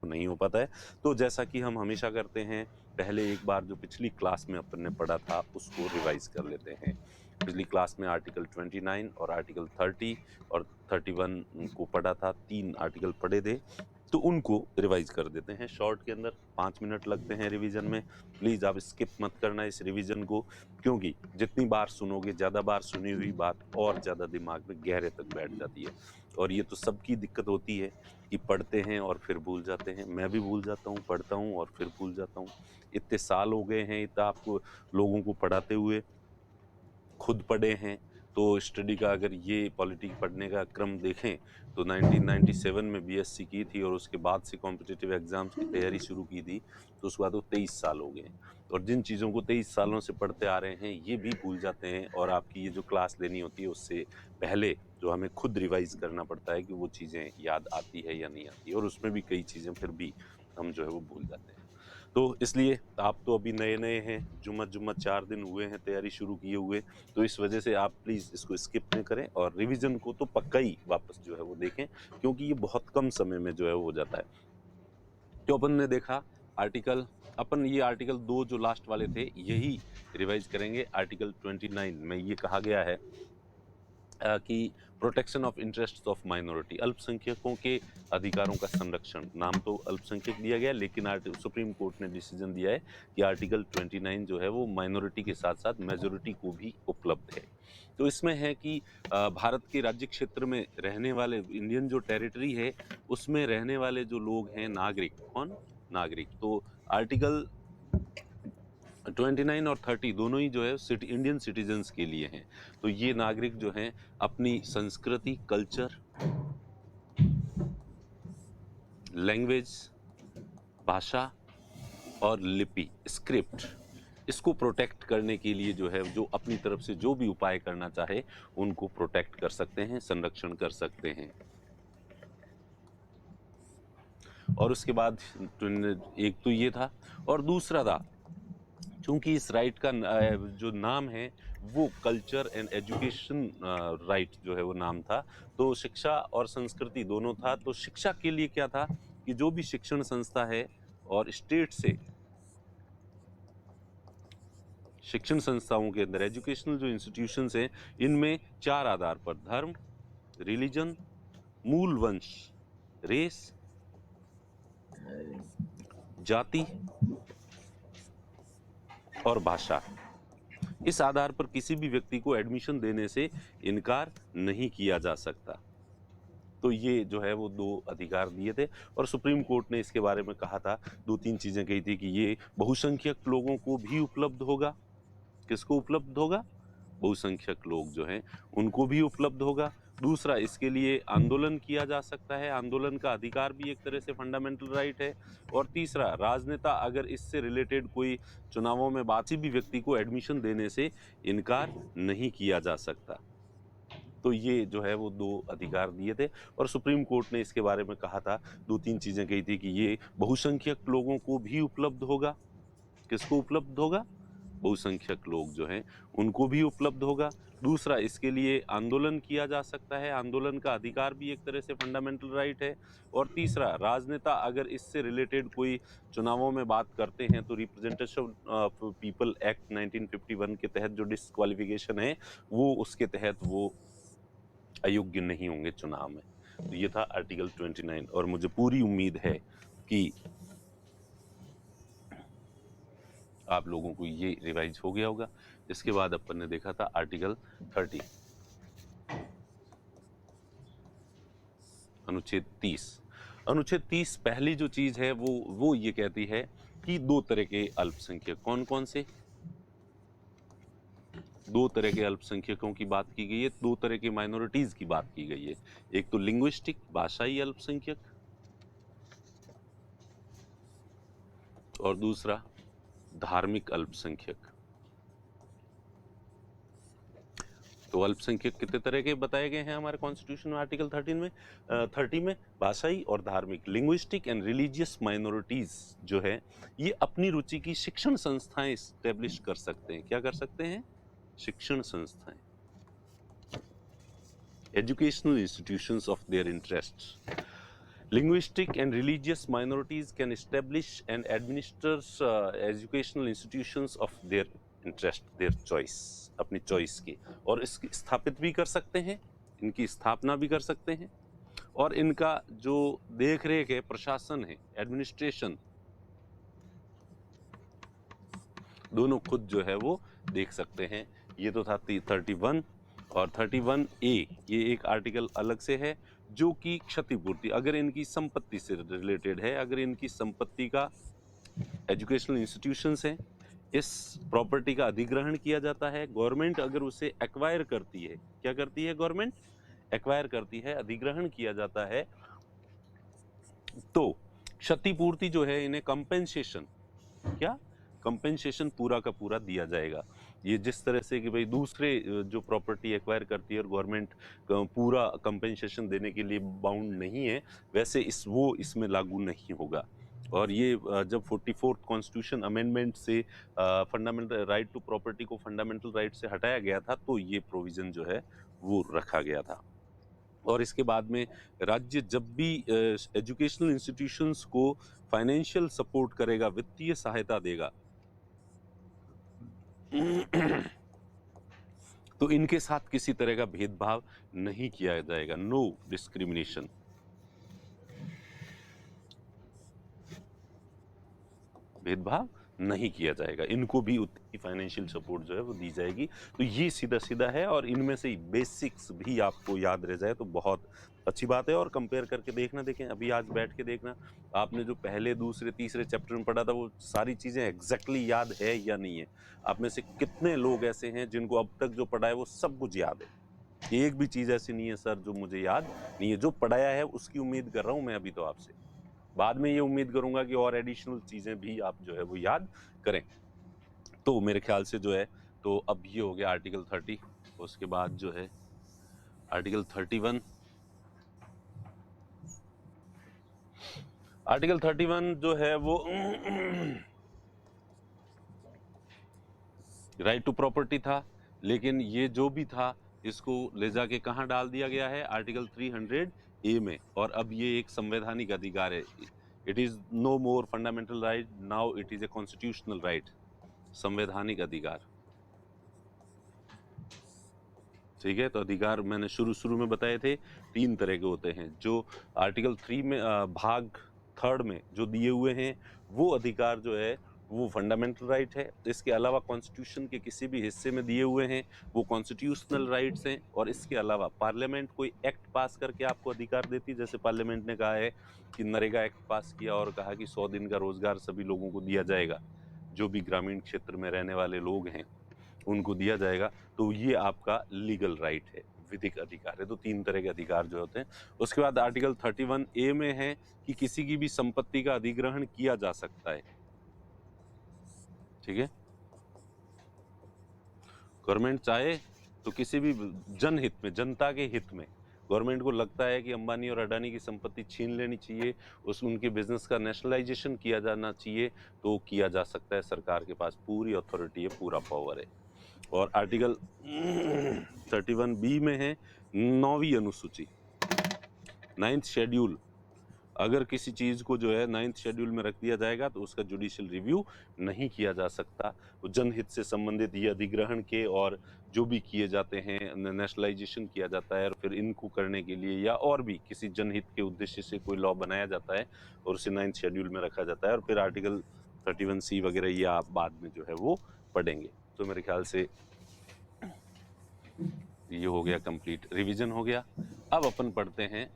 आपको नहीं हो पाता है, तो जैसा कि हम हमेशा करते हैं, पहले एक बार जो पिछली क्लास में अपन ने पढ़ा था उसको रिवाइज कर लेते हैं। पिछली क्लास में आर्टिकल 29 और आर्टिकल 30 और 31 को पढ़ा था, 3 आर्टिकल पढ़े थे, तो उनको रिवाइज कर देते हैं। शॉर्ट के अंदर 5 मिनट लगते हैं रिवीजन में। प्लीज़ आप स्किप मत करना इस रिवीजन को, क्योंकि जितनी बार सुनोगे, ज़्यादा बार सुनी हुई बात और ज़्यादा दिमाग में गहरे तक बैठ जाती है। और ये तो सबकी दिक्कत होती है कि पढ़ते हैं और फिर भूल जाते हैं। मैं भी भूल जाता हूँ, पढ़ता हूँ और फिर भूल जाता हूँ। इतने साल हो गए हैं, इतना आपको लोगों को पढ़ाते हुए, खुद पढ़े हैं। तो स्टडी का अगर ये पॉलिटी पढ़ने का क्रम देखें तो 1997 में बीएससी की थी और उसके बाद से कॉम्पिटिटिव एग्जाम्स की तैयारी शुरू की थी, तो उसके बाद वो 23 साल हो गए। और जिन चीज़ों को 23 सालों से पढ़ते आ रहे हैं ये भी भूल जाते हैं, और आपकी ये जो क्लास लेनी होती है उससे पहले जो हमें खुद रिवाइज करना पड़ता है कि वो चीज़ें याद आती है या नहीं आती, और उसमें भी कई चीज़ें फिर भी हम जो है वो भूल जाते हैं। तो इसलिए आप तो अभी नए नए हैं, जुम्मन 4 दिन हुए हैं तैयारी शुरू किए हुए, तो इस वजह से आप प्लीज़ इसको स्किप न करें और रिवीजन को तो पक्का ही वापस जो है वो देखें, क्योंकि ये बहुत कम समय में जो है वो हो जाता है। तो अपन ने देखा अपन ये आर्टिकल 2 जो लास्ट वाले थे यही रिवाइज करेंगे। आर्टिकल 29 में ये कहा गया है कि protection of interests of minority, अल्पसंख्यकों के अधिकारों का संरक्षण। नाम तो अल्पसंख्यक दिया गया, लेकिन सुप्रीम कोर्ट ने डिसीजन दिया है कि आर्टिकल 29 जो है वो माइनॉरिटी के साथ साथ मेजोरिटी को भी उपलब्ध है। तो इसमें है कि भारत के राज्य क्षेत्र में रहने वाले, इंडियन जो टेरिटरी है उसमें रहने वाले जो लोग हैं, नागरिक, कौन नागरिक, तो आर्टिकल 29 और 30 दोनों ही जो है इंडियन सिटीजन्स के लिए हैं। तो ये नागरिक जो हैं अपनी संस्कृति, कल्चर, लैंग्वेज, भाषा और लिपि, स्क्रिप्ट, इसको प्रोटेक्ट करने के लिए जो है, जो अपनी तरफ से जो भी उपाय करना चाहे उनको प्रोटेक्ट कर सकते हैं, संरक्षण कर सकते हैं। और उसके बाद एक तो ये था, और दूसरा था, चूंकि इस राइट का जो नाम है वो कल्चर एंड एजुकेशन राइट जो है वो नाम था, तो शिक्षा और संस्कृति दोनों था। तो शिक्षा के लिए क्या था कि जो भी शिक्षण संस्था है और स्टेट से शिक्षण संस्थाओं के अंदर एजुकेशनल जो इंस्टीट्यूशंस हैं, इनमें 4 आधार पर, धर्म, रिलीजन, मूल वंश, रेस, जाति और भाषा, इस आधार पर किसी भी व्यक्ति को एडमिशन देने से इनकार नहीं किया जा सकता। तो ये जो है वो 2 अधिकार दिए थे, और सुप्रीम कोर्ट ने इसके बारे में कहा था, 2-3 चीजें कही थी कि ये बहुसंख्यक लोगों को भी उपलब्ध होगा। किसको उपलब्ध होगा? बहुसंख्यक लोग जो हैं उनको भी उपलब्ध होगा। दूसरा, इसके लिए आंदोलन किया जा सकता है, आंदोलन का अधिकार भी एक तरह से फंडामेंटल राइट है। और तीसरा, राजनेता अगर इससे रिलेटेड कोई चुनावों में किसी भी व्यक्ति को एडमिशन देने से इनकार नहीं किया जा सकता। तो ये जो है वो 2 अधिकार दिए थे, और सुप्रीम कोर्ट ने इसके बारे में कहा था, 2-3 चीजें कही थी कि ये बहुसंख्यक लोगों को भी उपलब्ध होगा। किसको उपलब्ध होगा? बहुसंख्यक लोग जो हैं उनको भी उपलब्ध होगा। दूसरा, इसके लिए आंदोलन किया जा सकता है, आंदोलन का अधिकार भी एक तरह से फंडामेंटल राइट है। और तीसरा, राजनेता अगर इससे रिलेटेड कोई चुनावों में बात करते हैं तो रिप्रेजेंटेशन ऑफ पीपल एक्ट 1951 के तहत जो डिस्क्वालिफिकेशन है वो उसके तहत वो अयोग्य नहीं होंगे चुनाव में। तो ये था आर्टिकल 29, और मुझे पूरी उम्मीद है कि आप लोगों को ये रिवाइज हो गया होगा। इसके बाद अपन ने देखा था आर्टिकल 30, अनुच्छेद 30। अनुच्छेद 30 पहली जो चीज है वो ये कहती है कि 2 तरह के अल्पसंख्यक, कौन कौन से? 2 तरह के अल्पसंख्यकों की बात की गई है, 2 तरह के माइनॉरिटीज की बात की गई है। एक तो लिंग्विस्टिक, भाषाई अल्पसंख्यक, और दूसरा धार्मिक अल्पसंख्यक। तो अल्पसंख्यक कितने तरह के बताए गए हैं हमारे कॉन्स्टिट्यूशन में आर्टिकल 30 में? भाषाई और धार्मिक, लिंग्विस्टिक एंड रिलीजियस माइनॉरिटीज जो है ये अपनी रुचि की शिक्षण संस्थाएं स्टैब्लिश कर सकते हैं। क्या कर सकते हैं? शिक्षण संस्थाएं, educational institutions of their interest. Linguistic and religious minorities can establish and administer educational institutions of their interest, their choice, अपनी choice की, और इसकी स्थापित भी कर सकते हैं, इनकी स्थापना भी कर सकते हैं, और इनका जो देख रेख है, प्रशासन है, एडमिनिस्ट्रेशन, दोनों खुद जो है वो देख सकते हैं। ये तो था 31 और 31A, ये एक आर्टिकल अलग से है जो कि क्षतिपूर्ति, अगर इनकी संपत्ति से रिलेटेड है, अगर इनकी संपत्ति का एजुकेशनल इंस्टीट्यूशंस हैं, इस प्रॉपर्टी का अधिग्रहण किया जाता है, गवर्नमेंट अगर उसे एक्वायर करती है, क्या करती है गवर्नमेंट? एक्वायर करती है, अधिग्रहण किया जाता है, तो क्षतिपूर्ति जो है, इन्हें कंपेंसेशन, क्या कंपेंसेशन पूरा का पूरा दिया जाएगा। ये जिस तरह से कि भाई दूसरे जो प्रॉपर्टी एक्वायर करती है और गवर्नमेंट पूरा कंपेंसेशन देने के लिए बाउंड नहीं है, वैसे इसमें लागू नहीं होगा। और ये जब 44th कॉन्स्टिट्यूशन अमेंडमेंट से फंडामेंटल राइट टू प्रॉपर्टी को फंडामेंटल राइट से हटाया गया था, तो ये प्रोविजन जो है वो रखा गया था। और इसके बाद में राज्य जब भी एजुकेशनल इंस्टीट्यूशंस को फाइनेंशियल सपोर्ट करेगा, वित्तीय सहायता देगा, तो इनके साथ किसी तरह का भेदभाव नहीं किया जाएगा, नो डिस्क्रिमिनेशन। भेदभाव नहीं किया जाएगा, इनको भी उतनी फाइनेंशियल सपोर्ट जो है वो दी जाएगी। तो ये सीधा सीधा है, और इनमें से बेसिक्स भी आपको याद रह जाए तो बहुत अच्छी बात है। और कंपेयर करके देखना, देखें अभी आज बैठ के देखना, आपने जो पहले दूसरे तीसरे चैप्टर में पढ़ा था वो सारी चीज़ें एग्जैक्टली याद है या नहीं है। आप में से कितने लोग ऐसे हैं जिनको अब तक जो पढ़ा है वो सब कुछ याद है? एक भी चीज़ ऐसी नहीं है सर जो मुझे याद नहीं है। जो पढ़ाया है उसकी उम्मीद कर रहा हूँ मैं अभी तो आपसे, बाद में ये उम्मीद करूंगा कि और एडिशनल चीज़ें भी आप जो है वो याद करें। तो मेरे ख्याल से जो है, तो अब ये हो गया आर्टिकल 30, उसके बाद जो है आर्टिकल 31। आर्टिकल 31 जो है वो राइट टू प्रॉपर्टी था, लेकिन ये जो भी था इसको ले जाके कहाँ डाल दिया गया है? आर्टिकल 300A में। और अब ये एक संवैधानिक अधिकार है। It is no more fundamental right, now it is a constitutional right, संवैधानिक अधिकार। ठीक है, तो अधिकार मैंने शुरू में बताए थे 3 तरह के होते हैं। जो आर्टिकल 3 में भाग 3 में जो दिए हुए हैं वो अधिकार जो है वो फंडामेंटल राइट है। इसके अलावा कॉन्स्टिट्यूशन के किसी भी हिस्से में दिए हुए हैं वो कॉन्स्टिट्यूशनल राइट्स हैं। और इसके अलावा पार्लियामेंट कोई एक्ट पास करके आपको अधिकार देती है, जैसे पार्लियामेंट ने कहा है कि नरेगा एक्ट पास किया और कहा कि 100 दिन का रोजगार सभी लोगों को दिया जाएगा, जो भी ग्रामीण क्षेत्र में रहने वाले लोग हैं उनको दिया जाएगा, तो ये आपका लीगल राइट है, विधिक अधिकार है। तो 3 तरह के अधिकार जो होते हैं। उसके बाद आर्टिकल 31A में है कि किसी की भी संपत्ति का अधिग्रहण किया जा सकता है। ठीक है, गवर्नमेंट चाहे तो किसी भी जनहित में, जनता के हित में गवर्नमेंट को लगता है कि अंबानी और अडानी की संपत्ति छीन लेनी चाहिए, उनके बिजनेस का नेशनलाइजेशन किया जाना चाहिए, तो किया जा सकता है। सरकार के पास पूरी अथॉरिटी है, पूरा पावर है। और आर्टिकल 31B में है 9वीं अनुसूची, 9th शेड्यूल। अगर किसी चीज़ को जो है 9th शेड्यूल में रख दिया जाएगा तो उसका जुडिशियल रिव्यू नहीं किया जा सकता। वो जनहित से संबंधित ये अधिग्रहण के और जो भी किए जाते हैं, नेशनलाइजेशन किया जाता है, और फिर इनको करने के लिए या और भी किसी जनहित के उद्देश्य से कोई लॉ बनाया जाता है और उसे 9th शेड्यूल में रखा जाता है। और फिर आर्टिकल 31C वगैरह ये आप बाद में जो है वो पढ़ेंगे। तो मेरे ख्याल से ये हो गया कंप्लीट, रिवीजन हो गया। अब अपन पढ़ते हैं